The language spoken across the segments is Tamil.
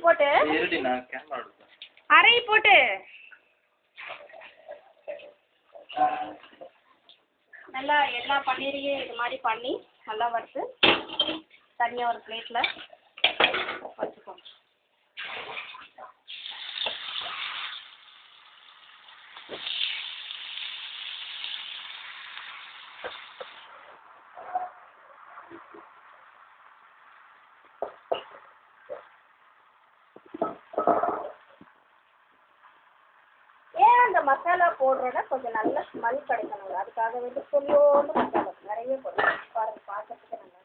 போட்டு அரை போட்டு நல்லா எல்லா பன்னீரையும் இது மாதிரி பண்ணி நல்லா வறுத்து தனியாக ஒரு பிளேட்டில் வச்சுக்கோங்க. அந்த மசாலா போடுறோன்னா கொஞ்சம் நல்ல ஸ்மெல் கிடைக்கணும். அதுக்காக வந்து கொஞ்சோண்டு மசாலா நிறைய போடணும். பாருங்கள் பார்க்கறதுக்கு நல்லா.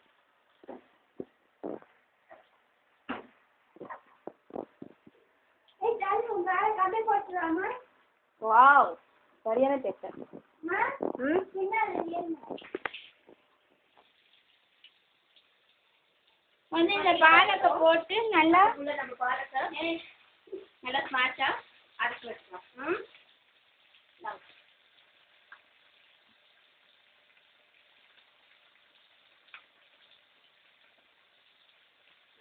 வாவ் சரியான டேஸ்ட். வந்து இந்த பாலக்கை போட்டு நல்லா நம்ம பாலக்கை நல்லா ஸ்மாஷா அரைச்சி வச்சுக்கலாம்.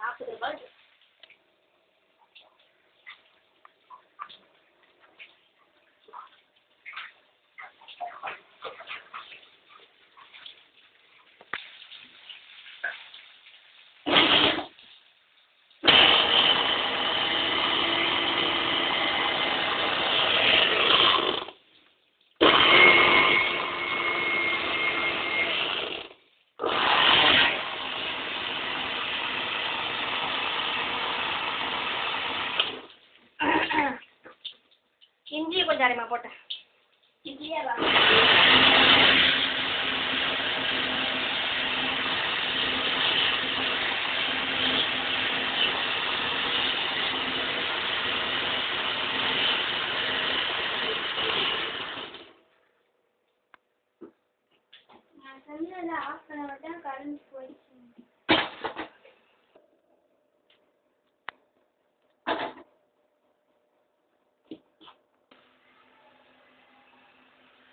40 ரூபாய். இஞ்சி கொஞ்சம் அரைமா போட்டேன். இஞ்சியே ஆஃப் பண்ண விட்டா கரண்ட் போயிடுச்சு.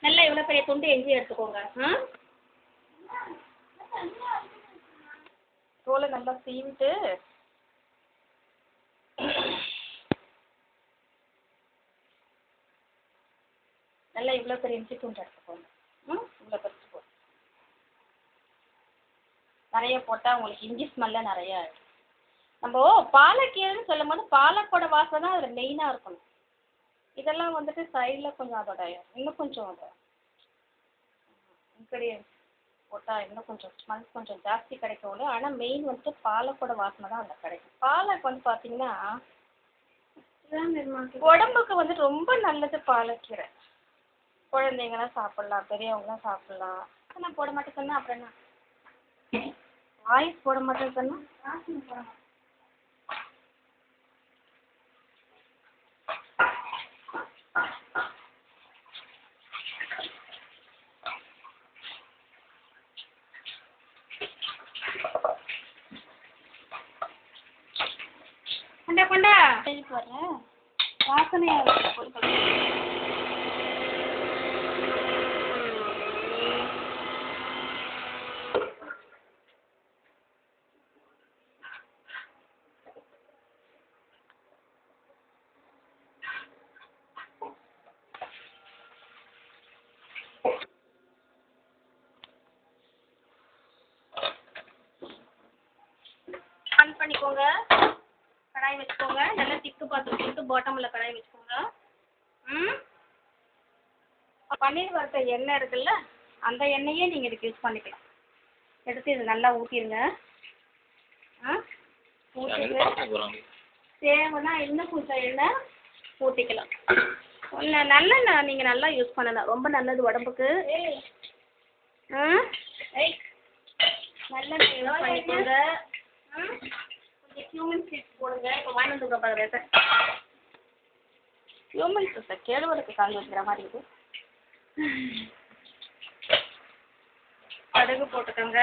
நல்லா இவ்வளோ பெரிய துண்டு இஞ்சி எடுத்துக்கோங்க. தோலை நல்லா சீவிட்டு நல்லா இவ்வளோ பெரிய இஞ்சி துண்டு எடுத்துக்கோங்க. இவ்வளோ பெருசு போட்டு நிறைய போட்டால் உங்களுக்கு இஞ்சி ஸ்மெல்லாம் நிறையா இருக்கும். நம்ம பாலக்கீரைன்னு சொல்லும் போது பாலக்கோட வாசனை தான் அதில் மெயினாக இருக்கணும். இதெல்லாம் வந்துட்டு சைடில் கொஞ்சம் அதோட இன்னும் கொஞ்சம் அதை இன்க்ரீடியன்ஸ் போட்டால் இன்னும் கொஞ்சம் ஸ்மெல் கொஞ்சம் ஜாஸ்தி கிடைக்கும். ஆனால் மெயின் வந்துட்டு பாலக்கோட வாசனை தான் அதில் கிடைக்கும். பாலக் வந்து பார்த்தீங்கன்னா உடம்புக்கு வந்து ரொம்ப நல்லது பாலக்கீரை. குழந்தைங்களாம் சாப்பிட்லாம், பெரியவங்களாம் சாப்பிட்லாம். நான் போட மாட்டேன் சொன்னால் அப்புறம் என்ன வாய்ஸ் போட மாட்டேன்னு சொன்னால் போட மாட்டேன். கொண்டா கொண்டா போடுறேன் வாசனையாக பொருட்கள். ஆன் பண்ணிக்கோங்க. கடாய் வச்சுக்கோங்க. நல்லா திக்கு பாத்திரம் போட்டு பாட்டமில் கடாய் வச்சுக்கோங்க. பன்னீர் வறுத்த எண்ணெய் இருக்குல்ல, அந்த எண்ணெயே நீங்கள் இதுக்கு யூஸ் பண்ணிக்கலாம். எடுத்து இது நல்லா ஊற்றிடுங்க. ஊற்றிட்டு தேவைன்னா இன்னும் கொஞ்சம் எண்ணெய் ஊற்றிக்கலாம். நல்லெண்ணெய் நீங்கள் நல்லா யூஸ் பண்ணலாம், ரொம்ப நல்லது உடம்புக்கு. நல்லெண்ணெய் யூஸ் பண்ணிக்கோங்க. கொஞ்சம் ஹியூமன் சீட்ஸ் போடுங்க. இப்போ வாங்கிட்டு வந்து ஹியூமன் சீட்ஸை கேழ்வரகு காஞ்சி வைக்கிற மாதிரி இருக்குது. கடுகு போட்டுக்கோங்க.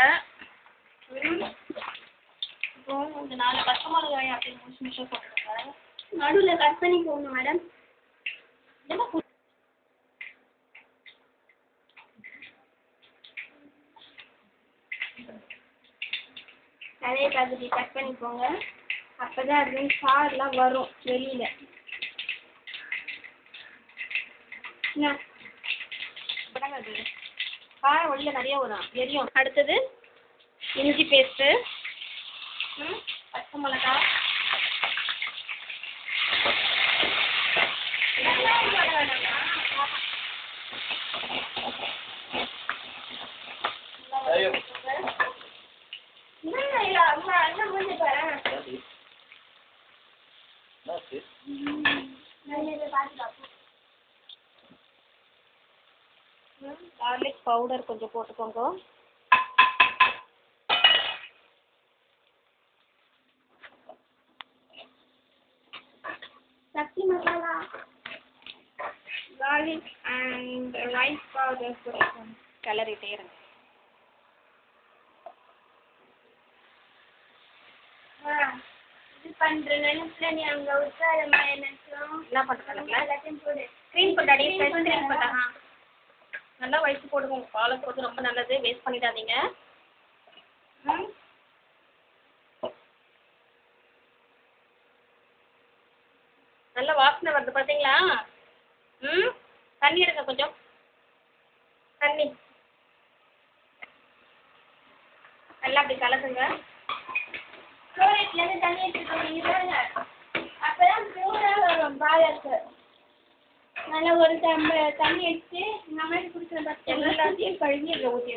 அப்புறம் கொஞ்சம் 4 பச்சை மிளகாய் அப்படி முழுசு முழுசாக போட்டுக்கோங்க. நடுவில் கட் பண்ணி போடணும் மேடம். நிறைய காய்கறி கட் பண்ணிக்கோங்க. அப்பதான் அது சாரெல்லாம் வரும் வெளியில. என்ன அது காரம் வெளியில நிறைய வரும், எரியும். அடுத்தது இஞ்சி பேஸ்ட்டு, பச்சை மிளகா, கார்லிக் பவுடர் கொஞ்சம் போட்டுக்கோங்க. Sakthi Masala, garlic and rice powder போட்டுக்கோங்க. கிளறிட்டே இருங்க. இது பண்ற நினைச்சுல நீ அங்க விட்டாரம்மா எனக்கும் என்ன பண்றீங்க? எல்லாத்தையும் போடு. க்ரீம் போட்டாடி, க்ரீம் போட்டா நல்லா வயிற்று போடுங்க. உங்கள் பாலுக்கு வந்து ரொம்ப நல்லது, வேஸ்ட் பண்ணிடாதீங்க. நல்ல வாசனை வருது பார்த்தீங்களா? தண்ணி எடுங்க, கொஞ்சம் தண்ணி நல்லா அப்படி கலக்குங்க. ஸ்டோரேஜ்லேருந்து தண்ணி எடுத்துக்கோங்க. அப்போ தான் ப்யூராக வரும் பாலுக்கு. நல்லா ஒரு தண்ணி எடுத்து இந்த மாதிரி குடிக்கிற எல்லாத்தையும் கழுவி அதில் ஊற்றி